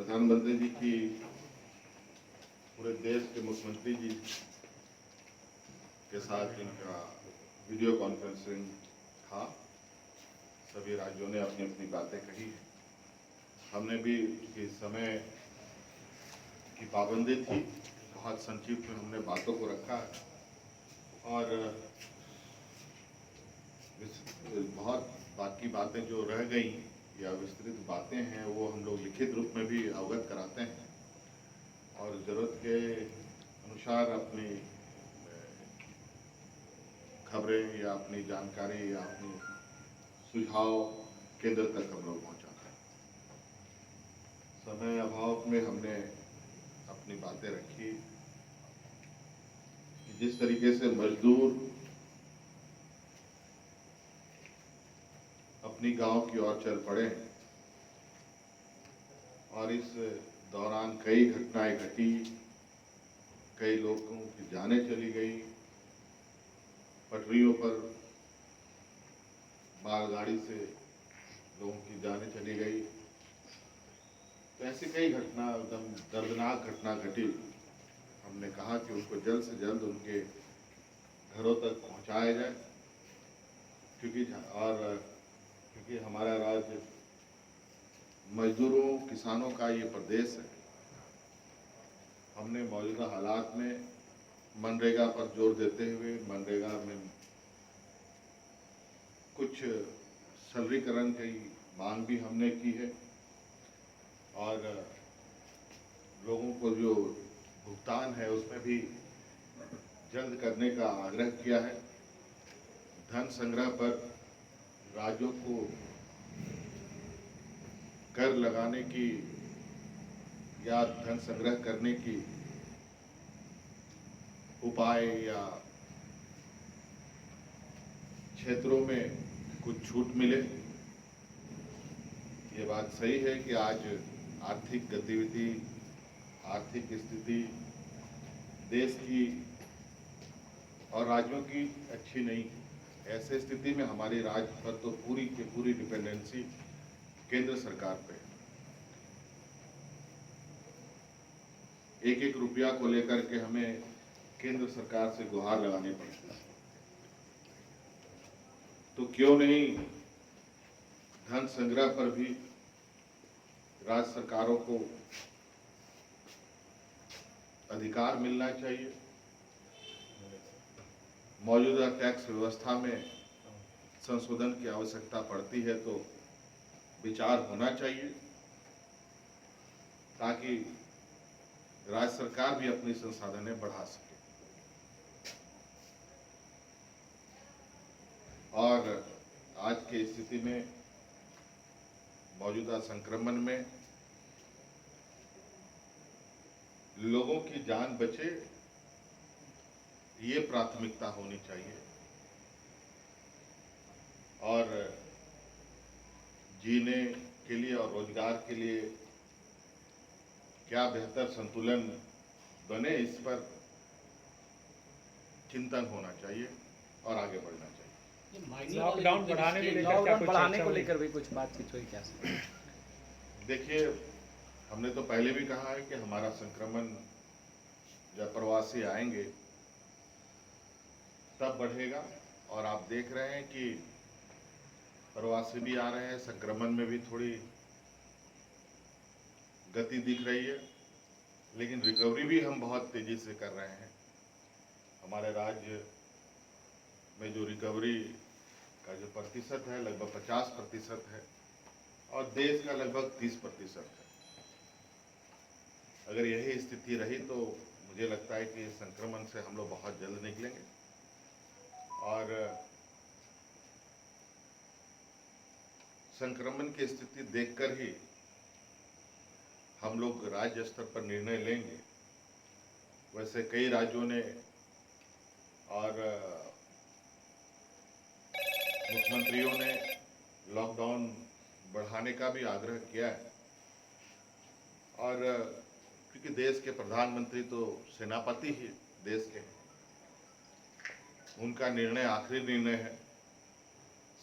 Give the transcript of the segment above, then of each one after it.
प्रधानमंत्री जी की पूरे देश के मुख्यमंत्री जी के साथ इनका वीडियो कॉन्फ्रेंसिंग था। सभी राज्यों ने अपनी अपनी बातें कही। हमने भी इस समय की पाबंदी थी, बहुत संक्षिप्त में हमने बातों को रखा और बहुत बाकी बातें जो रह गई या विस्तृत बातें हैं वो हम लोग लिखित रूप में भी अवगत कराते हैं और ज़रूरत के अनुसार अपनी खबरें या अपनी जानकारी या अपनी सुझाव केंद्र तक हम लोग पहुँचाते हैं। समय अभाव में हमने अपनी बातें रखी कि जिस तरीके से मजदूर अपनी गांव की ओर चल पड़े और इस दौरान कई घटनाएं घटी, कई लोगों की जानें चली गई, पटरियों पर मालगाड़ी से लोगों की जानें चली गई। तो ऐसी कई घटना, एकदम दर्दनाक घटना घटी। हमने कहा कि उनको जल्द से जल्द उनके घरों तक पहुंचाया जाए, क्योंकि हमारा राज्य मजदूरों किसानों का ये प्रदेश है। हमने मौजूदा हालात में मनरेगा पर जोर देते हुए मनरेगा में कुछ सरलीकरण की मांग भी हमने की है और लोगों को जो भुगतान है उसमें भी जल्द करने का आग्रह किया है। धन संग्रह पर राज्यों को कर लगाने की या धन संग्रह करने की उपाय या क्षेत्रों में कुछ छूट मिले। ये बात सही है कि आज आर्थिक गतिविधि, आर्थिक स्थिति देश की और राज्यों की अच्छी नहीं है। ऐसे स्थिति में हमारी राज्य पर तो पूरी की पूरी डिपेंडेंसी केंद्र सरकार पे है। एक एक रुपया को लेकर के हमें केंद्र सरकार से गुहार लगानी पड़ती है। तो क्यों नहीं धन संग्रह पर भी राज्य सरकारों को अधिकार मिलना चाहिए। मौजूदा टैक्स व्यवस्था में संशोधन की आवश्यकता पड़ती है तो विचार होना चाहिए ताकि राज्य सरकार भी अपनी संसाधनें बढ़ा सके। और आज की स्थिति में मौजूदा संक्रमण में लोगों की जान बचे, ये प्राथमिकता होनी चाहिए और जीने के लिए और रोजगार के लिए क्या बेहतर संतुलन बने, इस पर चिंतन होना चाहिए और आगे बढ़ना चाहिए। लॉकडाउन बढ़ाने को लेकर भी कुछ बातचीत हुई क्या? देखिए, हमने तो पहले भी कहा है कि हमारा संक्रमण जब प्रवासी आएंगे तब बढ़ेगा और आप देख रहे हैं कि प्रवासी भी आ रहे हैं, संक्रमण में भी थोड़ी गति दिख रही है, लेकिन रिकवरी भी हम बहुत तेजी से कर रहे हैं। हमारे राज्य में जो रिकवरी का जो प्रतिशत है लगभग 50% है और देश का लगभग 30% है। अगर यही स्थिति रही तो मुझे लगता है कि संक्रमण से हम लोग बहुत जल्द निकलेंगे और संक्रमण की स्थिति देखकर ही हम लोग राज्य स्तर पर निर्णय लेंगे। वैसे कई राज्यों ने और मुख्यमंत्रियों ने लॉकडाउन बढ़ाने का भी आग्रह किया है और क्योंकि देश के प्रधानमंत्री तो सेनापति ही देश के, उनका निर्णय आखिरी निर्णय है।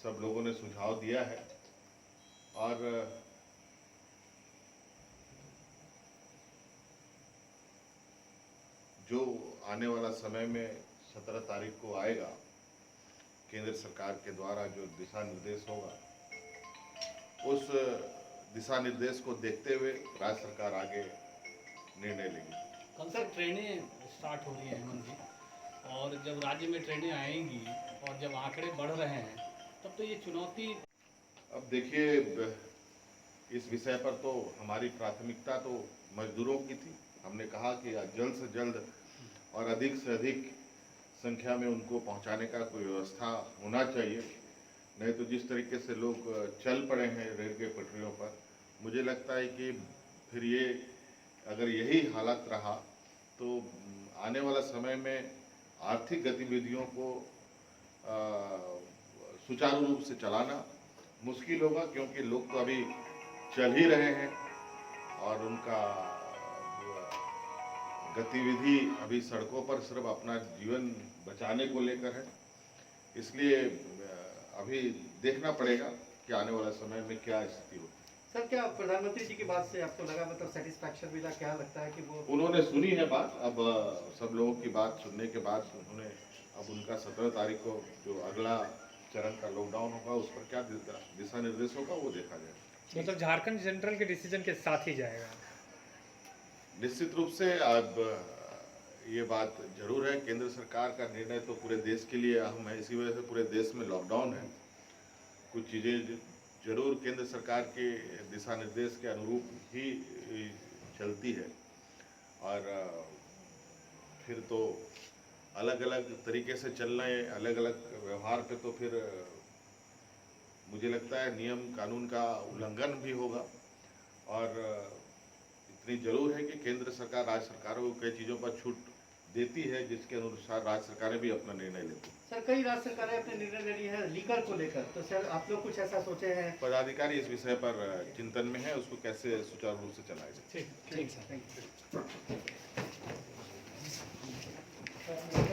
सब लोगों ने सुझाव दिया है और आने वाला समय में 17 तारीख को आएगा, केंद्र सरकार के द्वारा जो दिशा निर्देश होगा, उस दिशा निर्देश को देखते हुए राज्य सरकार आगे निर्णय लेगी। कल से ट्रेनें स्टार्ट हो रही हैं हेमंत जी, और जब राज्य में ट्रेनें आएंगी और जब आंकड़े बढ़ रहे हैं तब तो ये चुनौती। अब देखिए, इस विषय पर तो हमारी प्राथमिकता तो मजदूरों की थी। हमने कहा कि जल्द से जल्द और अधिक से अधिक संख्या में उनको पहुंचाने का कोई व्यवस्था होना चाहिए। नहीं तो जिस तरीके से लोग चल पड़े हैं रेल के पटरियों पर, मुझे लगता है कि फिर ये अगर यही हालत रहा तो आने वाला समय में आर्थिक गतिविधियों को सुचारू रूप से चलाना मुश्किल होगा, क्योंकि लोग तो अभी चल ही रहे हैं और उनका गतिविधि अभी सड़कों पर सिर्फ अपना जीवन बचाने को लेकर है। इसलिए अभी देखना पड़ेगा कि आने वाला समय में क्या स्थिति होती है। सर, क्या प्रधानमंत्री जी की बात से आपको लगा, मतलब सेटिस्फैक्शन मिला? क्या लगता है कि वो उन्होंने सुनी है बात? अब सब लोगों की बात सुनने के बाद उन्होंने अब उनका 17 तारीख को जो अगला चरण का लॉकडाउन होगा उस पर क्या दिशा निर्देश होगा वो देखा जाएगा। मतलब झारखंड सेंट्रल के डिसीजन के साथ ही जाएगा? निश्चित रूप से अब ये बात जरूर है, केंद्र सरकार का निर्णय तो पूरे देश के लिए अहम है, इसी वजह से पूरे देश में लॉकडाउन है। कुछ चीज़ें जरूर केंद्र सरकार के दिशा निर्देश के अनुरूप ही चलती है, और फिर तो अलग अलग तरीके से चलना है, अलग अलग व्यवहार पे तो फिर मुझे लगता है नियम कानून का उल्लंघन भी होगा। और इतनी जरूर है कि केंद्र सरकार राज्य सरकारों को कई चीज़ों पर छूट देती है, जिसके अनुसार राज्य सरकारें भी अपना निर्णय लेती हैं। सर, कई राज्य सरकारें अपने निर्णय ले रही है लीकर को लेकर, तो सर आप लोग कुछ ऐसा सोचे हैं? पदाधिकारी इस विषय पर चिंतन में है, उसको कैसे सुचारू रूप से चलाया जाए। ठीक सर। Thank you.